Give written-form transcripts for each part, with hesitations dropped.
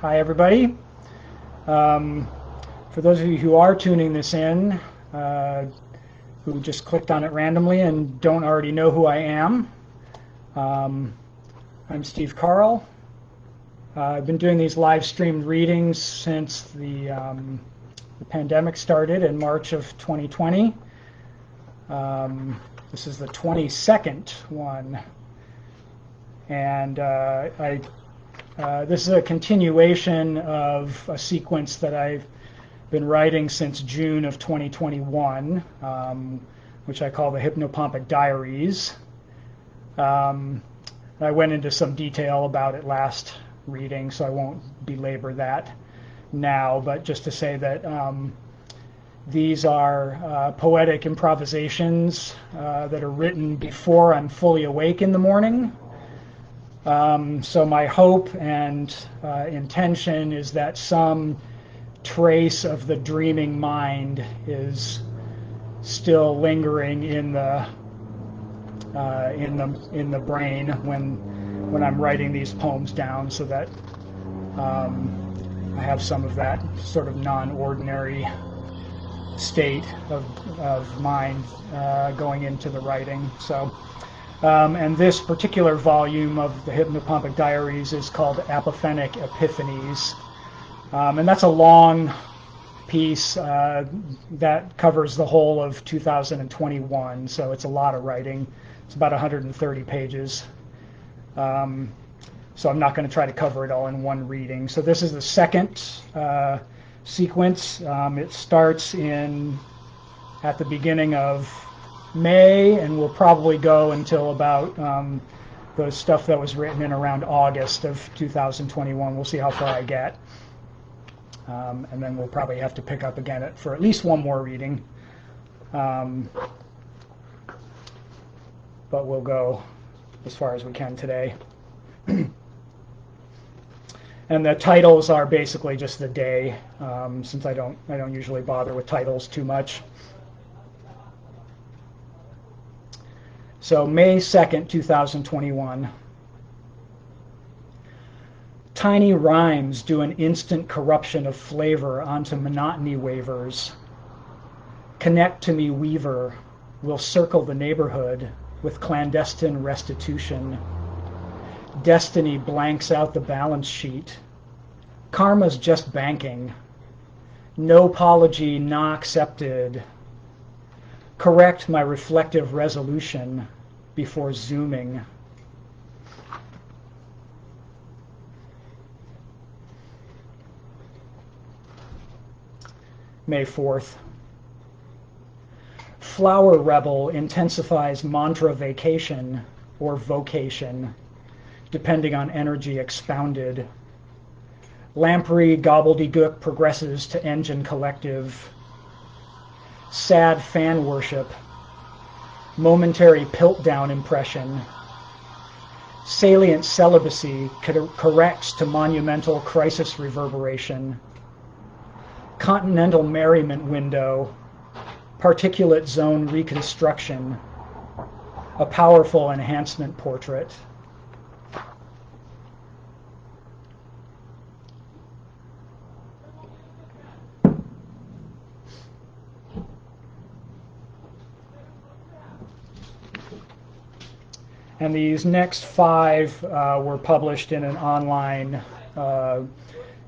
Hi, everybody. For those of you who are tuning this in, who just clicked on it randomly and don't already know who I am, I'm Steve Carl. I've been doing these live streamed readings since the pandemic started in March of 2020. This is the 22nd one. And this is a continuation of a sequence that I've been writing since June of 2021, which I call the Hypnopompic Diaries. I went into some detail about it last reading, so I won't belabor that now, but just to say that these are poetic improvisations that are written before I'm fully awake in the morning. So my hope and intention is that some trace of the dreaming mind is still lingering in the brain when I'm writing these poems down, so that I have some of that sort of non-ordinary state of mind going into the writing. So. And this particular volume of the Hypnopompic Diaries is called Apophenic Epiphanies. And that's a long piece that covers the whole of 2021, so it's a lot of writing. It's about 130 pages. So I'm not going to try to cover it all in one reading. So this is the second sequence. It starts at the beginning of May, and will probably go until about the stuff that was written in around August of 2021. We'll see how far I get. And then we'll probably have to pick up again for at least one more reading. But we'll go as far as we can today. And the titles are basically just the day, since I don't usually bother with titles too much. So May 2nd, 2021. Tiny rhymes do an instant corruption of flavor onto monotony waivers. Connect to me, weaver, will circle the neighborhood with clandestine restitution. Destiny blanks out the balance sheet. Karma's just banking. No apology, not accepted. Correct my reflective resolution before zooming. May 4th. Flower rebel intensifies mantra vacation or vocation, depending on energy expounded. Lamprey gobbledygook progresses to engine collective. Sad fan worship, momentary Piltdown impression. Salient celibacy corrects to monumental crisis reverberation. Continental merriment window, particulate zone reconstruction, a powerful enhancement portrait. And these next 5 were published in an online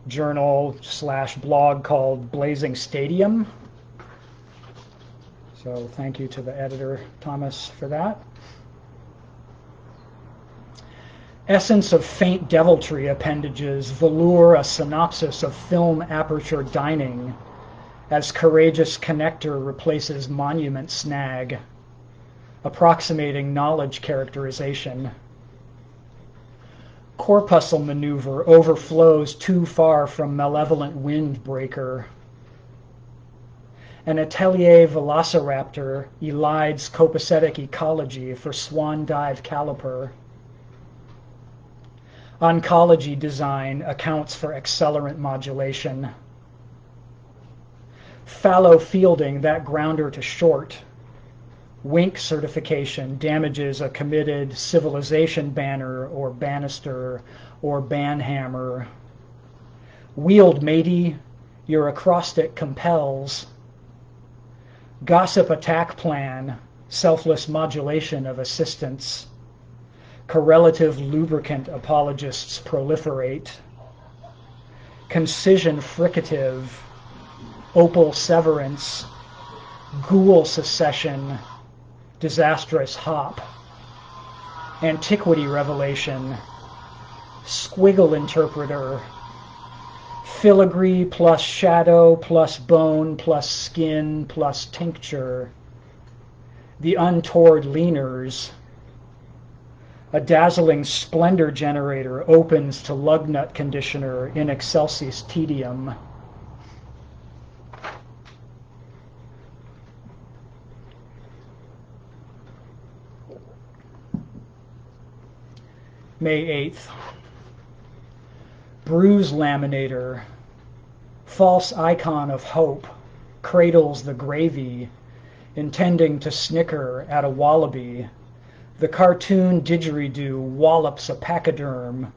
journal/blog called Blazing Stadium. So thank you to the editor, Thomas, for that. Essence of faint deviltry appendages velour a synopsis of film aperture dining as courageous connector replaces monument snag, approximating knowledge characterization. Corpuscle maneuver overflows too far from malevolent windbreaker. An atelier velociraptor elides copacetic ecology for swan dive caliper. Oncology design accounts for accelerant modulation. Fallow fielding that grounder to short. Wink certification damages a committed civilization banner or banister or banhammer. Wield, matey, your acrostic compels. Gossip attack plan, selfless modulation of assistance. Correlative lubricant apologists proliferate. Concision fricative, opal severance, ghoul secession, disastrous hop. Antiquity revelation, squiggle interpreter, filigree plus shadow plus bone plus skin plus tincture, the untoward leaners, a dazzling splendor generator opens to lug nut conditioner in excelsis tedium. May 8th. Bruise laminator, false icon of hope, cradles the gravy, intending to snicker at a wallaby. The cartoon didgeridoo wallops a pachyderm.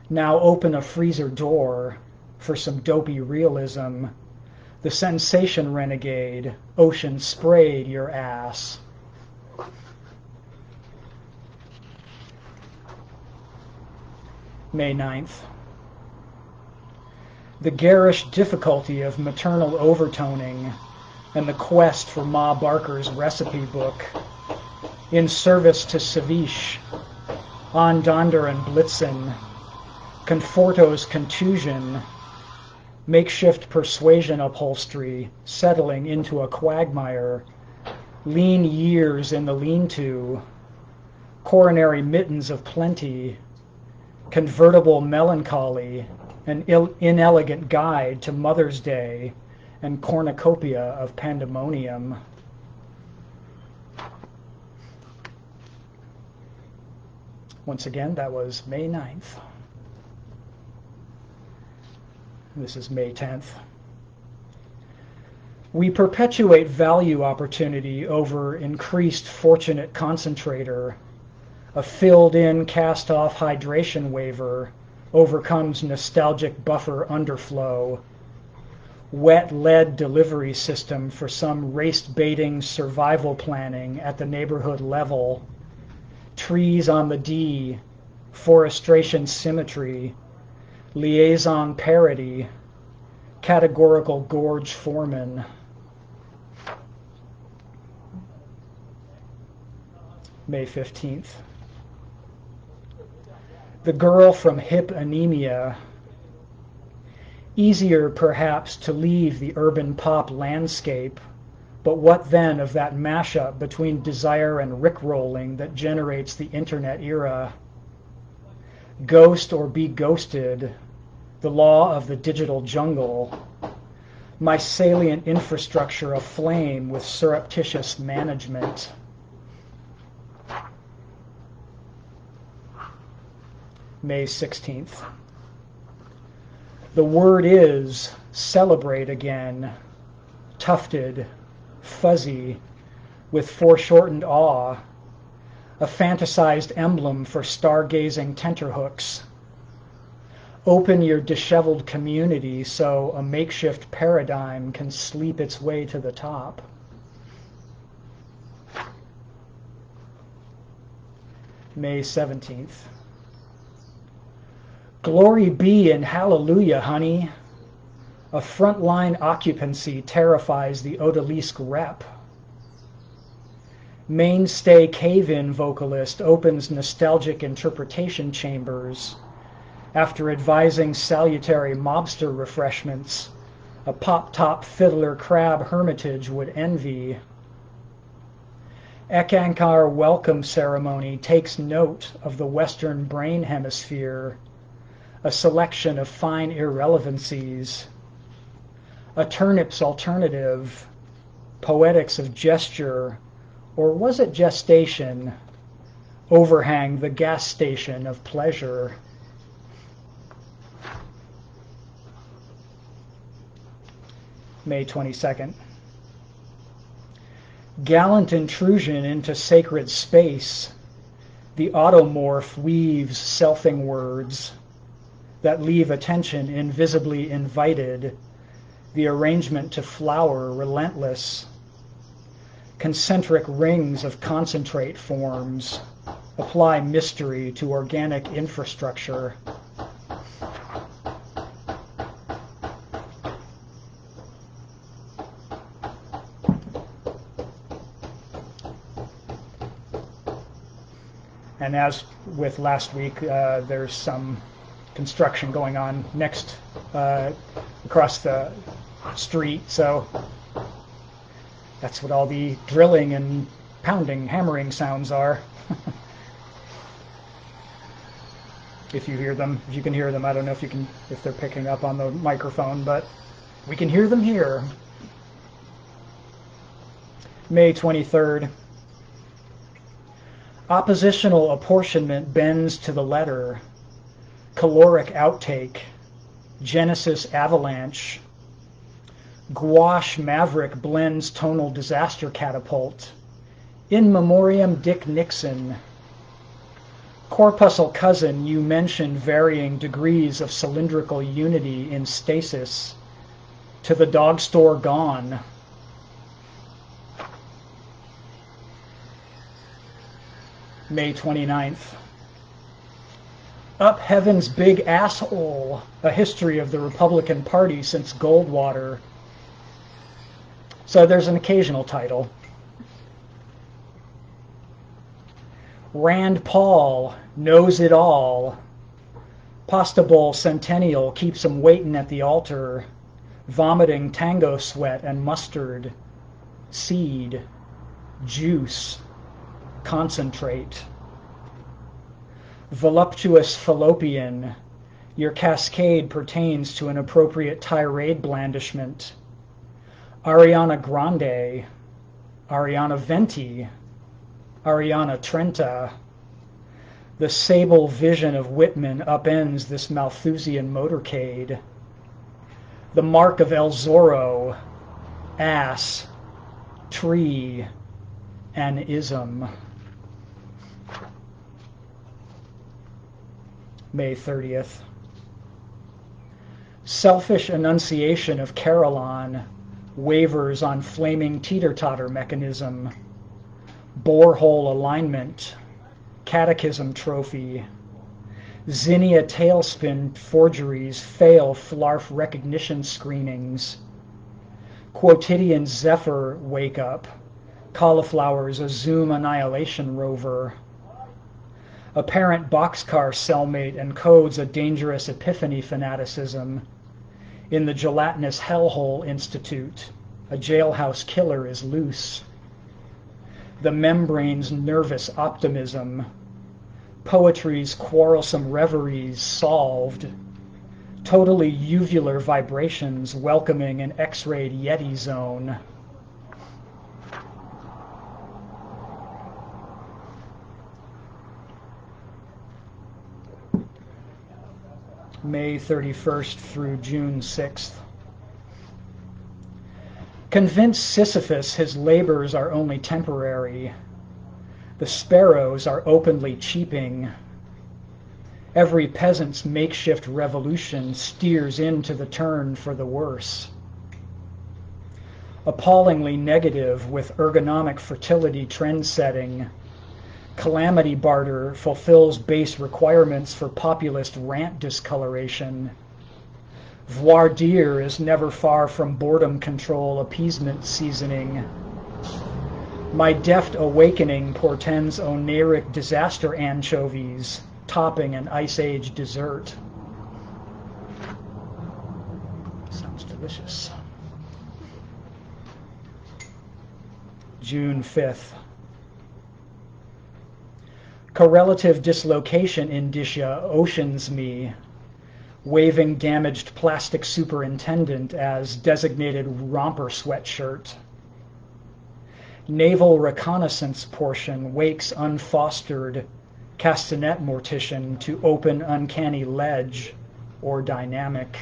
Now open a freezer door for some dopey realism. The sensation renegade, ocean sprayed your ass. May 9th. The garish difficulty of maternal overtoning and the quest for Ma Barker's recipe book. In service to Savish, on Donder and Blitzen, Conforto's contusion, makeshift persuasion upholstery settling into a quagmire, lean years in the lean-to, coronary mittens of plenty, convertible melancholy, an inelegant guide to Mother's Day, and cornucopia of pandemonium. Once again, that was May 9th. This is May 10th. We perpetuate value opportunity over increased fortunate concentrator. A filled-in cast-off hydration waiver overcomes nostalgic buffer underflow. Wet lead delivery system for some race-baiting survival planning at the neighborhood level. Trees on the D, forestation symmetry, liaison parity, categorical gorge foreman. May 15th. The girl from hip anemia. Easier perhaps to leave the urban pop landscape, but what then of that mashup between desire and rickrolling that generates the internet era? Ghost or be ghosted, the law of the digital jungle, my salient infrastructure aflame with surreptitious management. May 16th. The word is celebrate again, tufted, fuzzy, with foreshortened awe, a fantasized emblem for stargazing tenterhooks. Open your disheveled community so a makeshift paradigm can sleep its way to the top. May 17th. Glory be and hallelujah, honey. A frontline occupancy terrifies the odalisque rep. Mainstay cave-in vocalist opens nostalgic interpretation chambers. After advising salutary mobster refreshments, a pop-top fiddler crab hermitage would envy. Ekankar welcome ceremony takes note of the Western brain hemisphere, a selection of fine irrelevancies. A turnip's alternative, poetics of gesture, or was it gestation, overhang the gas station of pleasure. May 22nd. Gallant intrusion into sacred space. The automorph weaves selfing words. that leave attention invisibly invited, the arrangement to flower relentless, concentric rings of concentrate forms, apply mystery to organic infrastructure. And as with last week, there's some construction going on next across the street, so that's what all the drilling and pounding, hammering sounds are. If you hear them, if you can hear them, I don't know if they're picking up on the microphone, but we can hear them here. May 23rd. Oppositional apportionment bends to the letter. Caloric outtake. Genesis avalanche. Gouache maverick blends tonal disaster catapult. In memoriam Dick Nixon. Corpuscle cousin, you mention varying degrees of cylindrical unity in stasis. To the dog store gone. May 29th. Up Heaven's Big Asshole, a history of the Republican Party since Goldwater. So there's an occasional title. Rand Paul knows it all. Pasta Bowl Centennial keeps him waiting at the altar, vomiting tango sweat and mustard, seed, juice, concentrate. Voluptuous fallopian, your cascade pertains to an appropriate tirade blandishment. Ariana Grande, Ariana Venti, Ariana Trenta. The sable vision of Whitman upends this Malthusian motorcade. The mark of El Zorro, ass, tree, an ism. May 30th. Selfish enunciation of Caroline wavers on flaming teeter-totter mechanism. Borehole alignment, catechism trophy. Zinnia tailspin forgeries fail flarf recognition screenings. Quotidian Zephyr wake up. Cauliflowers a Zoom annihilation rover. Apparent boxcar cellmate encodes a dangerous epiphany fanaticism. In the gelatinous Hellhole Institute, a jailhouse killer is loose. The membrane's nervous optimism. Poetry's quarrelsome reveries solved. Totally uvular vibrations welcoming an X-rayed Yeti zone. May 31st through June 6th. Convince Sisyphus his labors are only temporary. The sparrows are openly cheeping. Every peasant's makeshift revolution steers into the turn for the worse. Appallingly negative with ergonomic fertility trend setting. Calamity barter fulfills base requirements for populist rant discoloration. Voir dire is never far from boredom control appeasement seasoning. My deft awakening portends oneric disaster anchovies, topping an ice age dessert. Sounds delicious. June 5th. Correlative dislocation indicia oceans me, waving damaged plastic superintendent as designated romper sweatshirt. Naval reconnaissance portion wakes unfostered castanet mortician to open uncanny ledge or dynamic.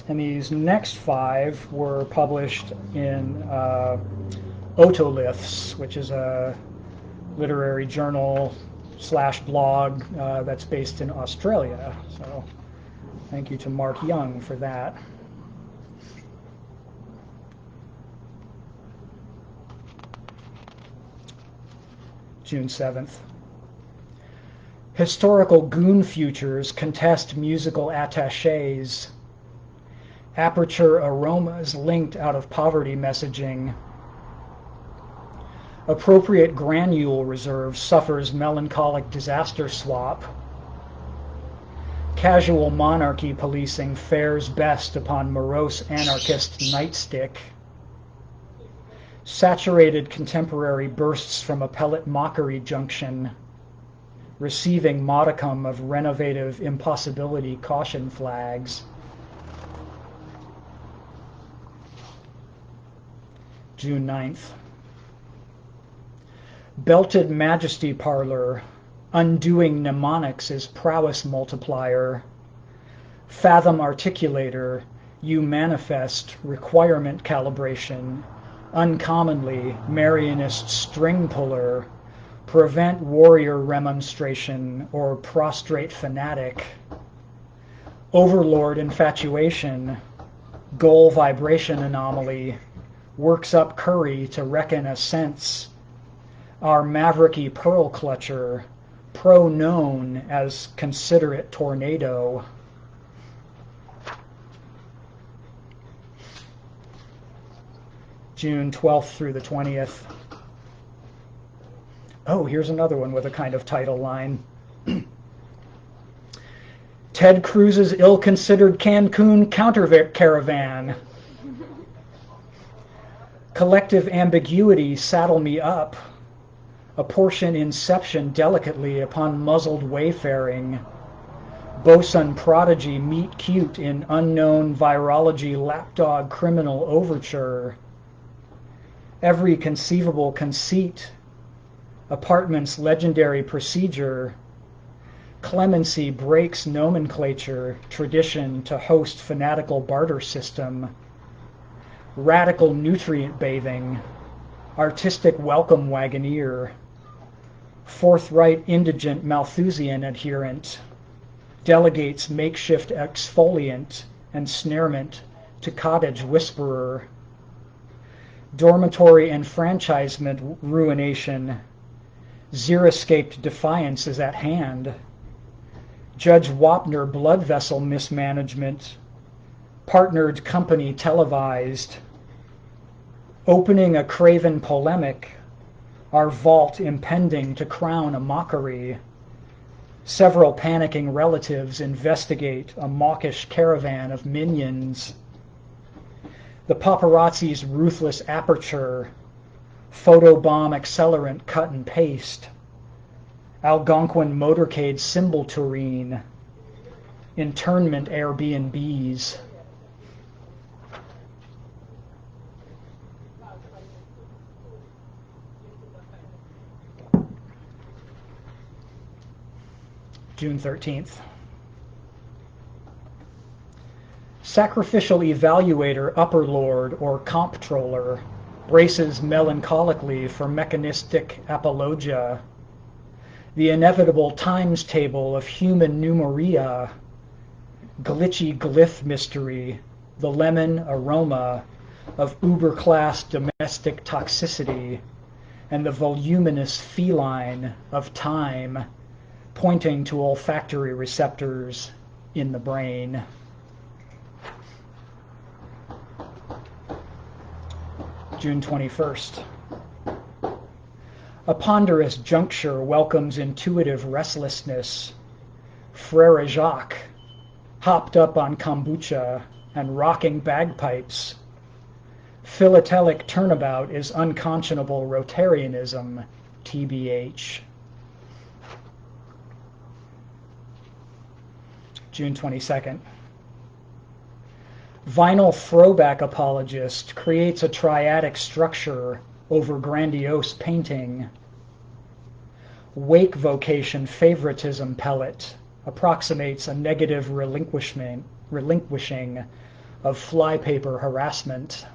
And these next 5 were published in Otoliths, which is a literary journal / blog that's based in Australia. So thank you to Mark Young for that. June 7th. Historical goon futures contest musical attaches. Aperture aromas linked out of poverty messaging. Appropriate granule reserve suffers melancholic disaster swap. Casual monarchy policing fares best upon morose anarchist nightstick. Saturated contemporary bursts from appellate mockery junction, receiving modicum of renovative impossibility caution flags. June 9th. Belted Majesty Parlor, undoing mnemonics is prowess multiplier. Fathom articulator, you manifest requirement calibration. Uncommonly, Marianist string puller, prevent warrior remonstration or prostrate fanatic. Overlord infatuation, goal vibration anomaly, works up curry to reckon a sense. Our mavericky pearl clutcher, pro-known as considerate tornado. June 12th through the 20th. Oh, here's another one with a kind of title line. Ted Cruz's ill-considered Cancun counter-caravan. Collective ambiguity saddle me up. Apportion inception delicately upon muzzled wayfaring. Bosun prodigy meet cute in unknown virology lapdog criminal overture. Every conceivable conceit. Apartment's legendary procedure. Clemency breaks nomenclature, tradition to host fanatical barter system. Radical nutrient bathing. Artistic welcome wagoneer. Forthright indigent Malthusian adherent. Delegates makeshift exfoliant, ensnarement to cottage whisperer. Dormitory enfranchisement ruination. Xeriscaped defiance is at hand. Judge Wapner blood vessel mismanagement. Partnered company televised. Opening a craven polemic. Our vault impending to crown a mockery. Several panicking relatives investigate a mawkish caravan of minions. The paparazzi's ruthless aperture. Photobomb accelerant cut and paste. Algonquin motorcade symbol tureen. Internment Airbnbs. June 13th. Sacrificial evaluator upper lord or comptroller braces melancholically for mechanistic apologia. The inevitable times table of human numeria. Glitchy glyph mystery, the lemon aroma of uber-class domestic toxicity, and the voluminous feline of time, pointing to olfactory receptors in the brain. June 21st. A ponderous juncture welcomes intuitive restlessness. Frere Jacques, hopped up on kombucha and rocking bagpipes. Philatelic turnabout is unconscionable Rotarianism, TBH. June 22nd. Vinyl throwback apologist creates a triadic structure over grandiose painting. Wake vocation favoritism pellet approximates a negative relinquishing of flypaper harassment.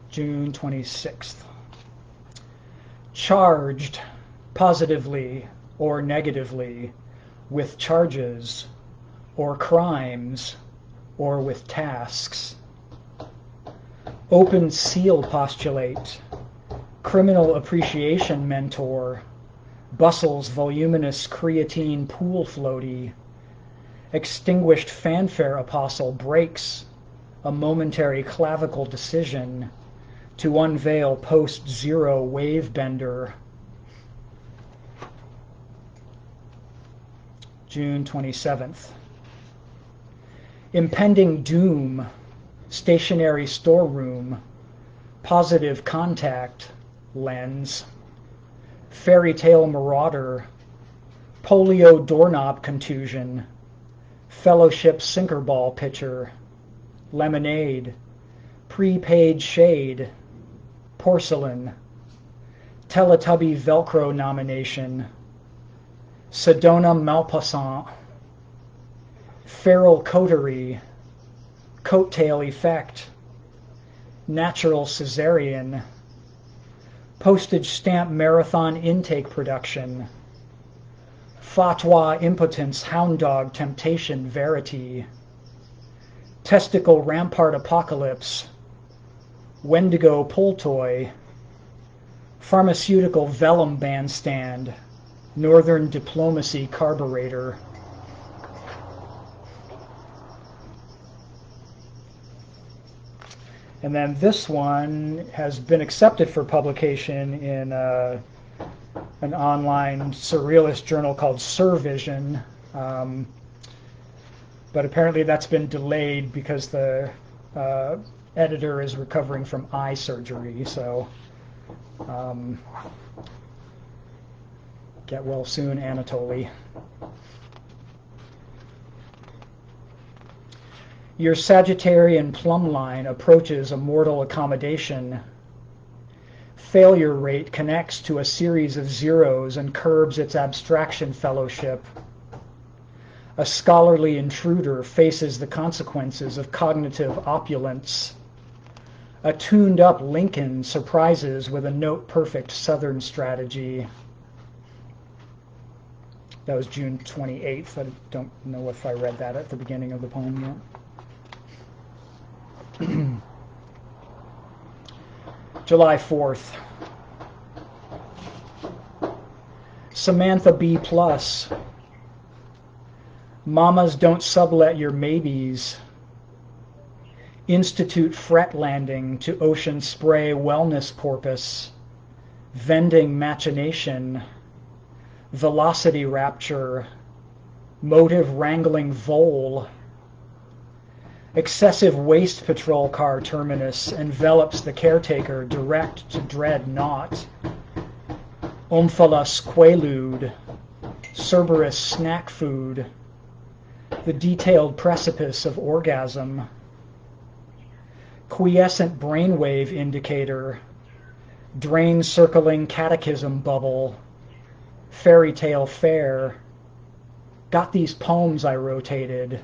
June 26th. Charged positively or negatively with charges or crimes or with tasks. Open seal postulate, criminal appreciation mentor, bustles voluminous creatine pool floaty, extinguished fanfare apostle breaks a momentary clavicle decision to unveil post-zero wave bender. June 27th. Impending doom, stationary storeroom, positive contact, lens, fairy tale marauder, polio doorknob contusion, fellowship sinker ball pitcher, lemonade, prepaid shade, porcelain, Teletubby Velcro nomination, Sedona Malpassant, feral coterie, coattail effect, natural cesarean, postage stamp marathon intake production, fatwa impotence hound dog temptation verity, testicle rampart apocalypse, Wendigo pull toy, pharmaceutical vellum bandstand, northern diplomacy carburetor. And then this one has been accepted for publication in an online surrealist journal called Survision, but apparently that's been delayed because the editor is recovering from eye surgery, so get well soon, Anatoly. Your Sagittarian plumb line approaches a mortal accommodation. Failure rate connects to a series of zeros and curbs its abstraction fellowship. A scholarly intruder faces the consequences of cognitive opulence. A tuned-up Lincoln surprises with a note-perfect Southern strategy. That was June 28th. I don't know if I read that at the beginning of the poem yet. July 4th. Samantha B+. Mamas don't sublet your maybes. Institute fret landing to ocean spray wellness porpoise. Vending machination. Velocity rapture. Motive wrangling vole. Excessive waste patrol car terminus envelops the caretaker direct to dread not. Omphalos quaalude, Cerberus snack food, the detailed precipice of orgasm. Quiescent brainwave indicator, drain circling catechism bubble, fairy tale fair. Got these poems I rotated.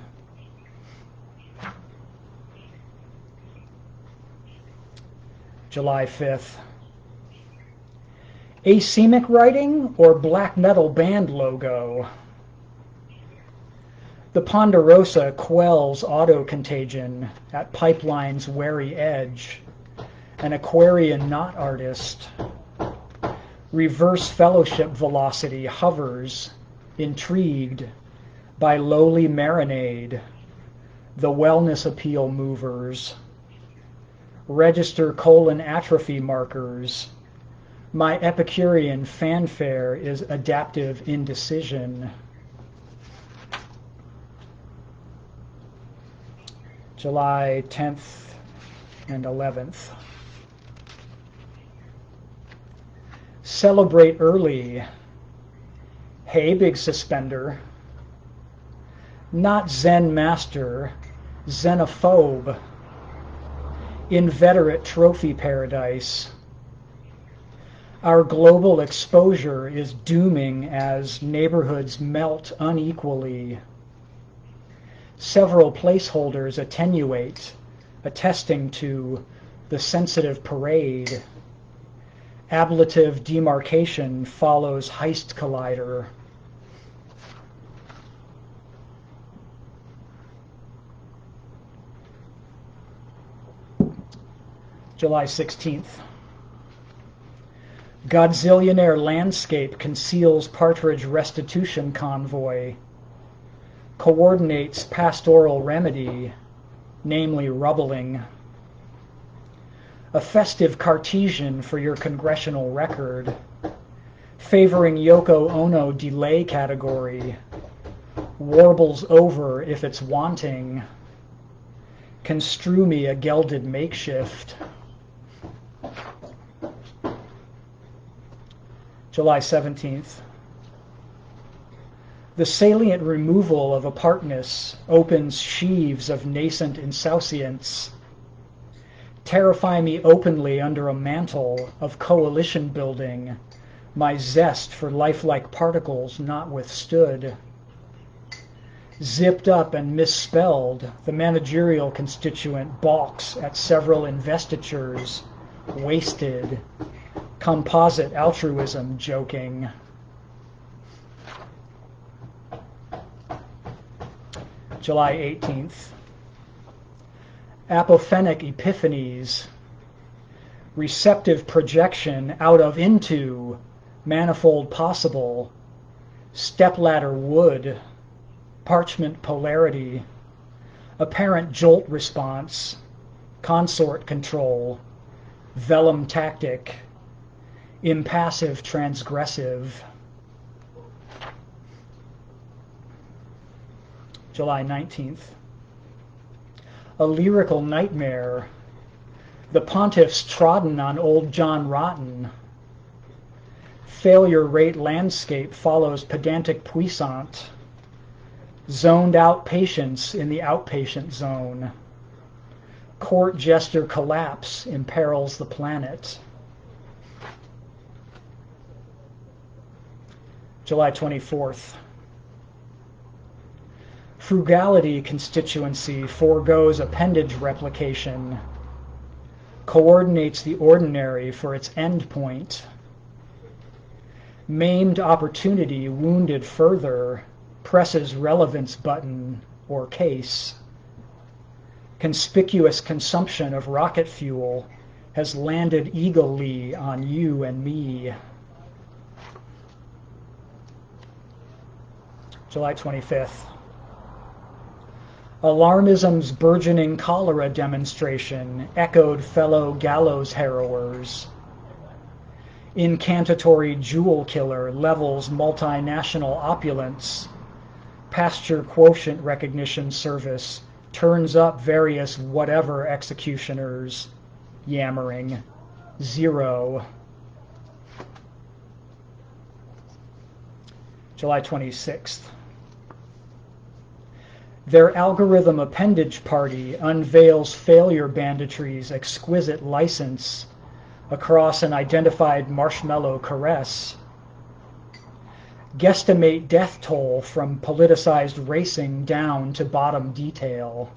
July 5th. Asemic writing or black metal band logo? The Ponderosa quells auto-contagion at pipeline's wary edge. An Aquarian knot artist. Reverse fellowship velocity hovers, intrigued by lowly marinade. The wellness appeal movers. Register colon atrophy markers. My Epicurean fanfare is adaptive indecision. July 10th and 11th. Celebrate early. Hey, big suspender. Not Zen master, xenophobe. Inveterate trophy paradise. Our global exposure is dooming as neighborhoods melt unequally. Several placeholders attenuate, attesting to the sensitive parade. Ablative demarcation follows heist collider. July 16th. Godzillionaire landscape conceals partridge restitution convoy. Coordinates pastoral remedy, namely rubbling. A festive Cartesian for your congressional record, favoring Yoko Ono delay category, warbles over if it's wanting, construe me a gelded makeshift. July 17th. The salient removal of apartness opens sheaves of nascent insouciance. Terrify me openly under a mantle of coalition building, my zest for lifelike particles not withstood. Zipped up and misspelled, the managerial constituent balks at several investitures, wasted, composite altruism joking. July 18th. Apophenic Epiphanies, receptive projection out of into, manifold possible, stepladder wood, parchment polarity, apparent jolt response, consort control, vellum tactic, impassive transgressive. July 19th. A lyrical nightmare, the pontiffs trodden on old John Rotten. Failure rate landscape follows pedantic puissant. Zoned out patients in the outpatient zone. Court jester collapse imperils the planet. July 24th. Frugality constituency foregoes appendage replication, coordinates the ordinary for its endpoint. Maimed opportunity wounded further, presses relevance button or case. Conspicuous consumption of rocket fuel has landed eagerly on you and me. July 25th. Alarmism's burgeoning cholera demonstration echoed fellow gallows harrowers. Incantatory jewel killer levels multinational opulence. Pasture quotient recognition service turns up various whatever executioners, yammering, 0. July 26th. Their algorithm appendage party unveils failure banditry's exquisite license across an identified marshmallow caress. Guesstimate death toll from politicized racing down to bottom detail.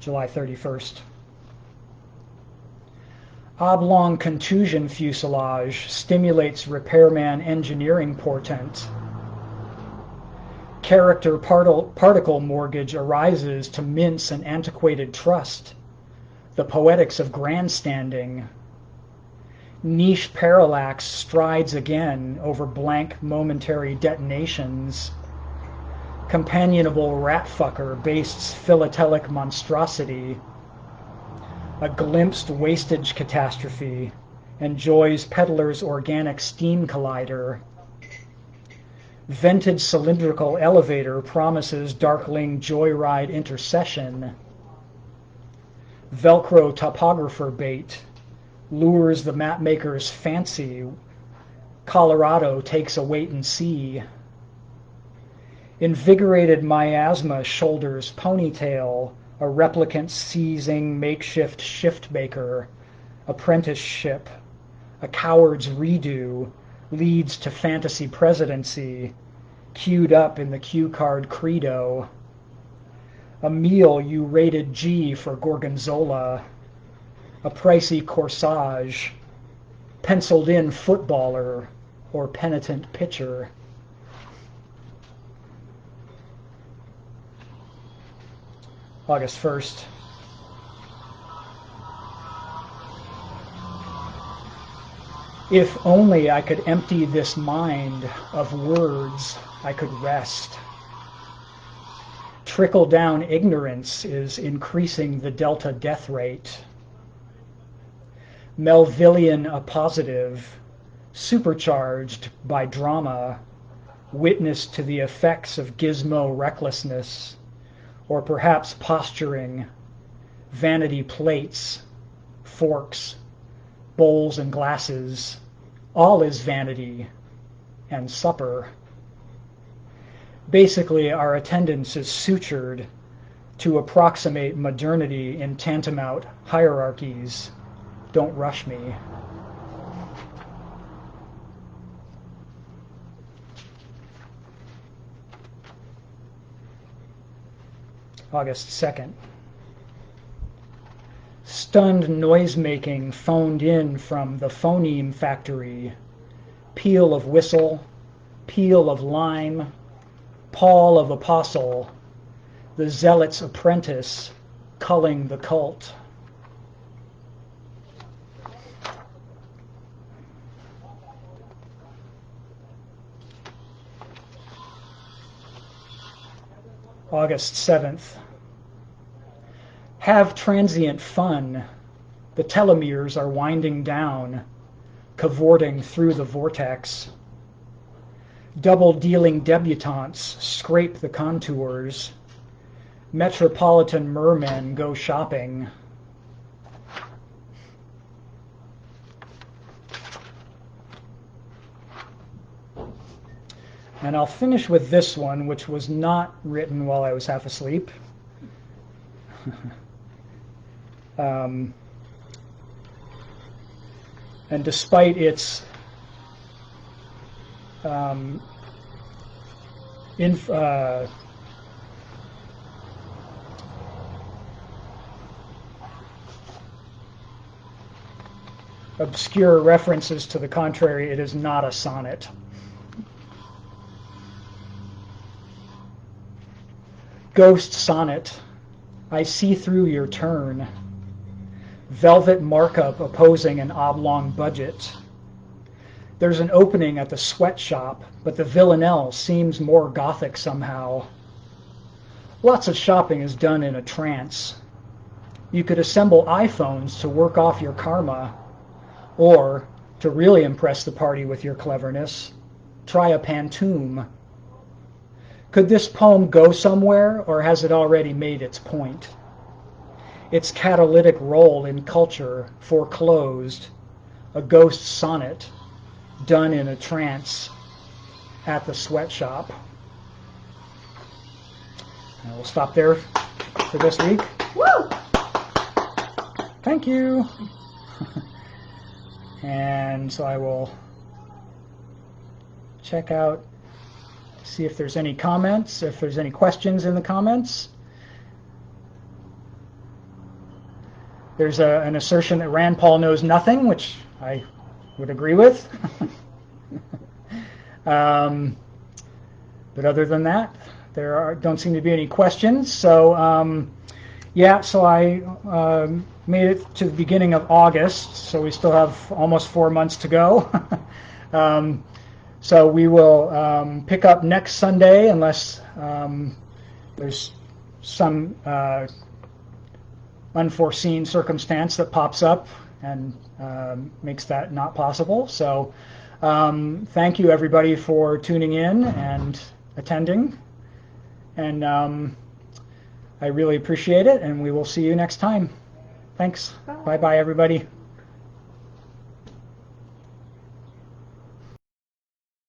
July 31st. Oblong contusion fuselage stimulates repairman engineering portent. Character particle mortgage arises to mince an antiquated trust. The poetics of grandstanding. Niche parallax strides again over blank momentary detonations. Companionable ratfucker bastes philatelic monstrosity. A glimpsed wastage catastrophe enjoys peddler's organic steam collider. Vented cylindrical elevator promises darkling joyride intercession. Velcro topographer bait lures the mapmaker's fancy. Colorado takes a wait and see. Invigorated miasma shoulders ponytail, a replicant seizing makeshift shift maker, apprenticeship, a coward's redo, leads to fantasy presidency, queued up in the cue card credo. A meal you rated G for gorgonzola, a pricey corsage, penciled in footballer or penitent pitcher. August 1st. If only I could empty this mind of words, I could rest. Trickle-down ignorance is increasing the delta death rate. Melvillian appositive, supercharged by drama, witness to the effects of gizmo recklessness, or perhaps posturing, vanity plates, forks, bowls and glasses, all is vanity, and supper. Basically, our attendance is sutured to approximate modernity in tantamount hierarchies. Don't rush me. August 2nd. Stunned noise-making phoned in from the phoneme factory. Peal of whistle, peal of lime, Paul of Apostle, the zealot's apprentice, culling the cult. August 7th. Have transient fun. The telomeres are winding down, cavorting through the vortex. Double-dealing debutantes scrape the contours. Metropolitan mermen go shopping. And I'll finish with this one, which was not written while I was half asleep. And despite its obscure references to the contrary, it is not a sonnet. Ghost sonnet, I see through your turn. Velvet markup opposing an oblong budget. There's an opening at the sweatshop, but the villanelle seems more gothic somehow. Lots of shopping is done in a trance. You could assemble iPhones to work off your karma, or, to really impress the party with your cleverness, try a pantoum. Could this poem go somewhere, or has it already made its point? Its catalytic role in culture foreclosed, a ghost sonnet done in a trance at the sweatshop. And we'll stop there for this week. Woo! Thank you. And so I will check out, see if there's any comments, if there's any questions in the comments. There's an assertion that Rand Paul knows nothing, which I would agree with. But other than that, there don't seem to be any questions. So yeah, so I made it to the beginning of August, so we still have almost 4 months to go. So we will pick up next Sunday unless there's some unforeseen circumstance that pops up and makes that not possible. So thank you everybody for tuning in and attending, and I really appreciate it, and we will see you next time. Thanks. Bye bye everybody.